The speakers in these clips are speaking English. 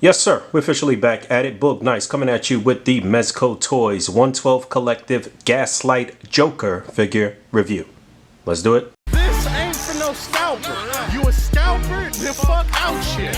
Yes, sir. We're officially back at it. Boog Nice coming at you with the Mezco Toyz 112 Collective Gaslight Joker figure review. Let's do it. This ain't for no scalper. You a scalper? Then fuck out shit.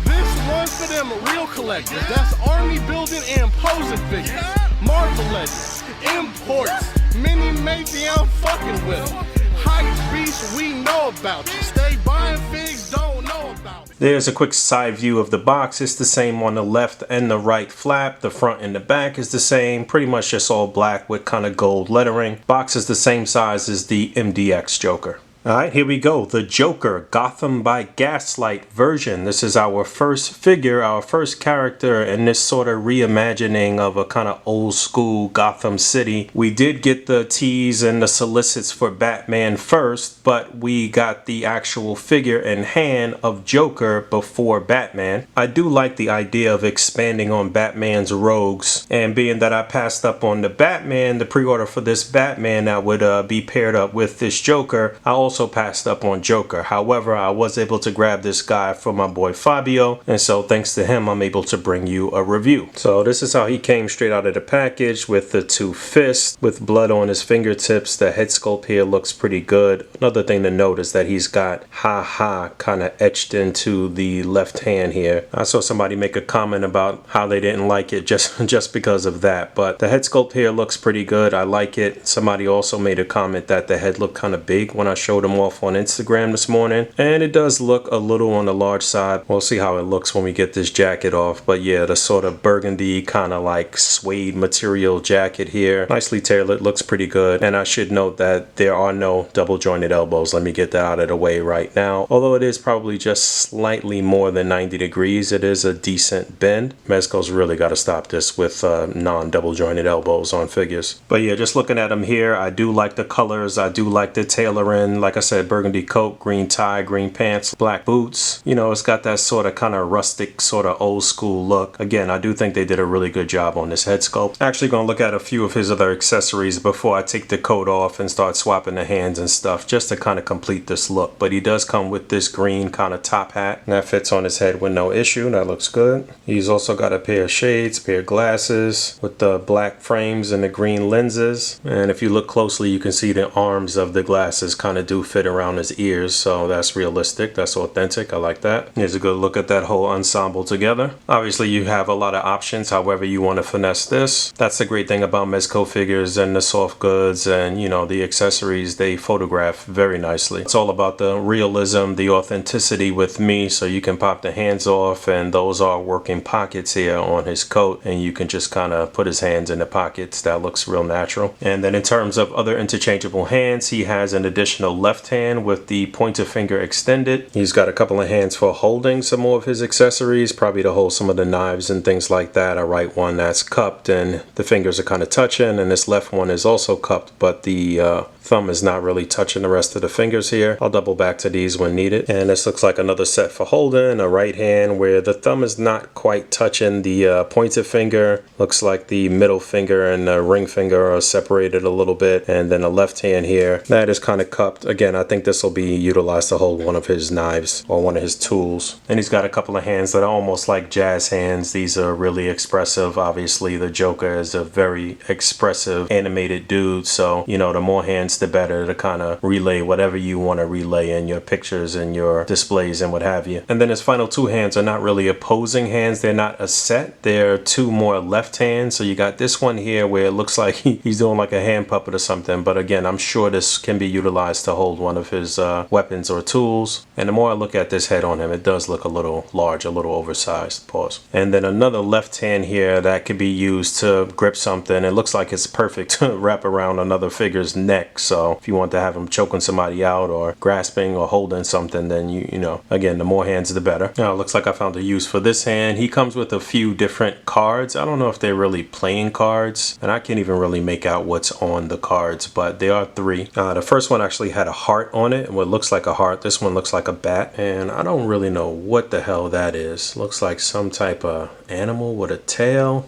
This one for them real collectors. That's army building and posing figures. Marvel Legends, imports, mini matey, I'm fucking with them. Hype beast, we know about you. Stay buying figs, don't know about it. There's a quick side view of the box. It's the same on the left and the right flap. The front and the back is the same. Pretty much just all black with kind of gold lettering. Box is the same size as the MDX Joker. Alright, here we go. The Joker Gotham by Gaslight version. This is our first figure, our first character in this sort of reimagining of a kind of old school Gotham City. We did get the tease and the solicits for Batman first, but we got the actual figure in hand of Joker before Batman. I do like the idea of expanding on Batman's rogues, and being that I passed up on the Batman, the pre-order for this Batman that would be paired up with this Joker, I also passed up on Joker. However, I was able to grab this guy from my boy Fabio, and so thanks to him I'm able to bring you a review. So this is how he came straight out of the package, with the two fists with blood on his fingertips. The head sculpt here looks pretty good. Another thing to note is that he's got ha kind of etched into the left hand here. I saw somebody make a comment about how they didn't like it just because of that, but the head sculpt here looks pretty good. I like it. Somebody also made a comment that the head looked kind of big when I showed him off on Instagram this morning, and it does look a little on the large side. We'll see how it looks when we get this jacket off, but yeah, the sort of burgundy kind of like suede material jacket here, nicely tailored, looks pretty good. And I should note that there are no double jointed elbows. Let me get that out of the way right now. Although it is probably just slightly more than 90 degrees, it is a decent bend. Mezco's really got to stop this with non-double jointed elbows on figures. But yeah, just looking at them here, I do like the colors. I do like the tailoring. Like I said, burgundy coat, green tie, green pants, black boots. You know, it's got that sort of kind of rustic, sort of old school look. Again, I do think they did a really good job on this head sculpt. Actually gonna look at a few of his other accessories before I take the coat off and start swapping the hands and stuff, just to kind of complete this look. But he does come with this green kind of top hat, and that fits on his head with no issue. That looks good. He's also got a pair of shades, pair of glasses with the black frames and the green lenses. And if you look closely, you can see the arms of the glasses kind of do fit around his ears, so that's realistic, that's authentic. I like that. Here's a good look at that whole ensemble together. Obviously you have a lot of options however you want to finesse this. That's the great thing about Mezco figures and the soft goods and, you know, the accessories. They photograph very nicely. It's all about the realism, the authenticity with me. So you can pop the hands off, and those are working pockets here on his coat, and you can just kind of put his hands in the pockets. That looks real natural. And then in terms of other interchangeable hands, he has an additional left hand with the pointer finger extended. He's got a couple of hands for holding some more of his accessories, probably to hold some of the knives and things like that. A right one that's cupped and the fingers are kind of touching, and this left one is also cupped, but the thumb is not really touching the rest of the fingers here. I'll double back to these when needed. And this looks like another set for holding, a right hand where the thumb is not quite touching the pointer finger. Looks like the middle finger and the ring finger are separated a little bit, and then a left hand here that is kind of cupped. Again, I think this will be utilized to hold one of his knives or one of his tools. And he's got a couple of hands that are almost like jazz hands. These are really expressive. Obviously the Joker is a very expressive animated dude, so you know, the more hands the better to kind of relay whatever you want to relay in your pictures and your displays and what have you. And then his final two hands are not really opposing hands. They're not a set. They're two more left hands. So you got this one here where it looks like he's doing like a hand puppet or something, but again, I'm sure this can be utilized to hold one of his weapons or tools. And the more I look at this head on him, it does look a little large, a little oversized. Pause. And then another left hand here that could be used to grip something. It looks like it's perfect to wrap around another figure's neck. So if you want to have him choking somebody out or grasping or holding something, then you know, again, the more hands the better. Now it looks like I found a use for this hand. He comes with a few different cards. I don't know if they're really playing cards, and I can't even really make out what's on the cards, but there are three. The first one actually had a heart on it, and what looks like a heart. This one looks like a bat, and I don't really know what the hell that is. Looks like some type of animal with a tail.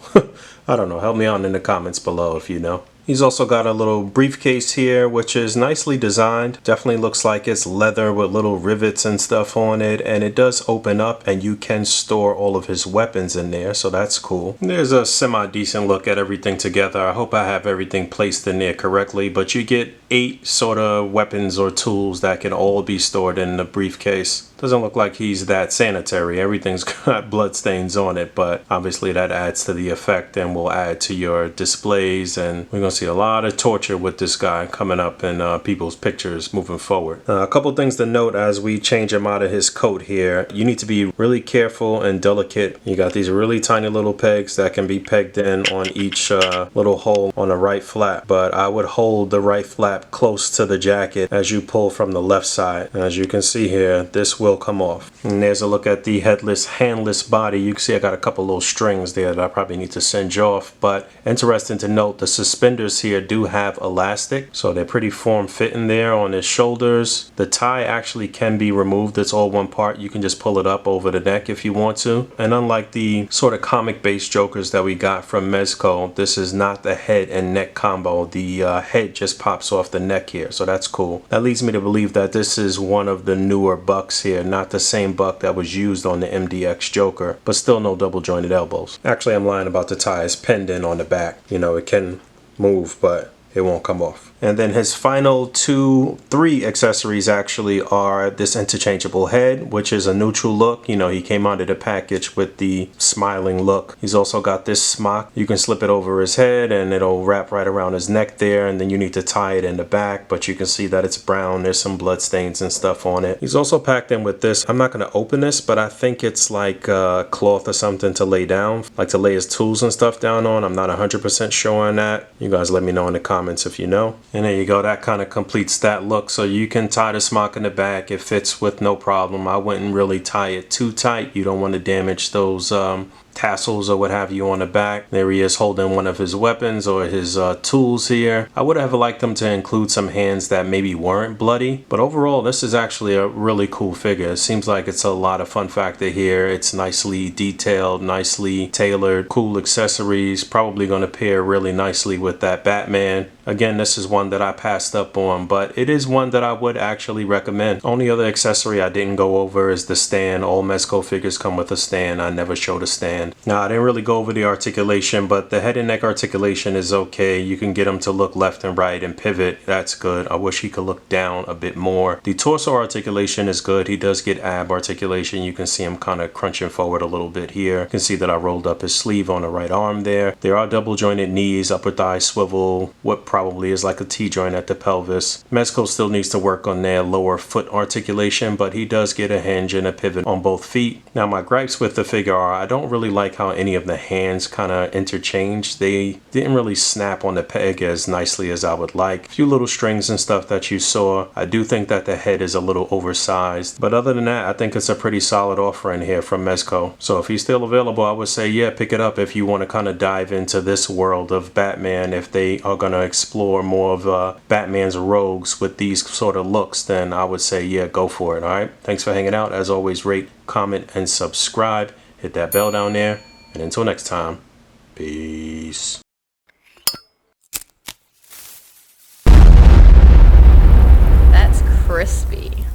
I don't know. Help me out in the comments below if you know. He's also got a little briefcase here, which is nicely designed. Definitely looks like it's leather with little rivets and stuff on it, and it does open up and you can store all of his weapons in there, so that's cool. There's a semi-decent look at everything together. I hope I have everything placed in there correctly, but you get 8 sort of weapons or tools that can all be stored in the briefcase. Doesn't look like he's that sanitary. Everything's got blood stains on it, but obviously that adds to the effect and will add to your displays, and we're gonna see a lot of torture with this guy coming up in people's pictures moving forward. A couple things to note as we change him out of his coat here. You need to be really careful and delicate. You got these really tiny little pegs that can be pegged in on each little hole on the right flap, but I would hold the right flap close to the jacket as you pull from the left side. As you can see here, this will come off. And there's a look at the headless, handless body. You can see I got a couple little strings there that I probably need to singe off, but interesting to note, the suspenders here do have elastic, so they're pretty form-fitting there on his shoulders. The tie actually can be removed. It's all one part. You can just pull it up over the neck if you want to. And unlike the sort of comic-based Jokers that we got from Mezco, this is not the head and neck combo. The head just pops off the neck here, so that's cool. That leads me to believe that this is one of the newer bucks here, not the same buck that was used on the MDX Joker, but still no double jointed elbows. Actually, I'm lying about the tie. It's pinned in on the back. You know, it can move, but it won't come off. And then his final 3 accessories actually are this interchangeable head, which is a neutral look. You know, he came out of the package with the smiling look. He's also got this smock. You can slip it over his head and it'll wrap right around his neck there, and then you need to tie it in the back, but you can see that it's brown. There's some blood stains and stuff on it. He's also packed in with this. I'm not going to open this, but I think it's like cloth or something to lay down, like to lay his tools and stuff down on. I'm not 100% sure on that. You guys let me know in the comments if you know. And there you go, that kind of completes that look. So you can tie the smock in the back. It fits with no problem. I wouldn't really tie it too tight. You don't want to damage those tassels or what have you on the back. There he is holding one of his weapons or his tools here. I would have liked them to include some hands that maybe weren't bloody, but overall this is actually a really cool figure. It seems like it's a lot of fun factor here. It's nicely detailed, nicely tailored, cool accessories, probably going to pair really nicely with that Batman. Again, this is one that I passed up on, but it is one that I would actually recommend. Only other accessory I didn't go over is the stand. All Mezco figures come with a stand. I never showed a stand. Now, I didn't really go over the articulation, but the head and neck articulation is okay. You can get him to look left and right and pivot. That's good. I wish he could look down a bit more. The torso articulation is good. He does get ab articulation. You can see him kind of crunching forward a little bit here. You can see that I rolled up his sleeve on the right arm there. There are double jointed knees, upper thigh swivel, what probably is like a T-joint at the pelvis. Mezco still needs to work on their lower foot articulation, but he does get a hinge and a pivot on both feet. Now, my gripes with the figure are I don't really like how any of the hands kind of interchange. They didn't really snap on the peg as nicely as I would like. A few little strings and stuff that you saw. I do think that the head is a little oversized, but other than that, I think it's a pretty solid offering here from Mezco. So if he's still available, I would say yeah, pick it up if you want to kind of dive into this world of Batman. If they are going to explore more of Batman's rogues with these sort of looks, then I would say yeah, go for it. All right, thanks for hanging out. As always, rate, comment, and subscribe. Hit that bell down there, and until next time, peace. That's crispy.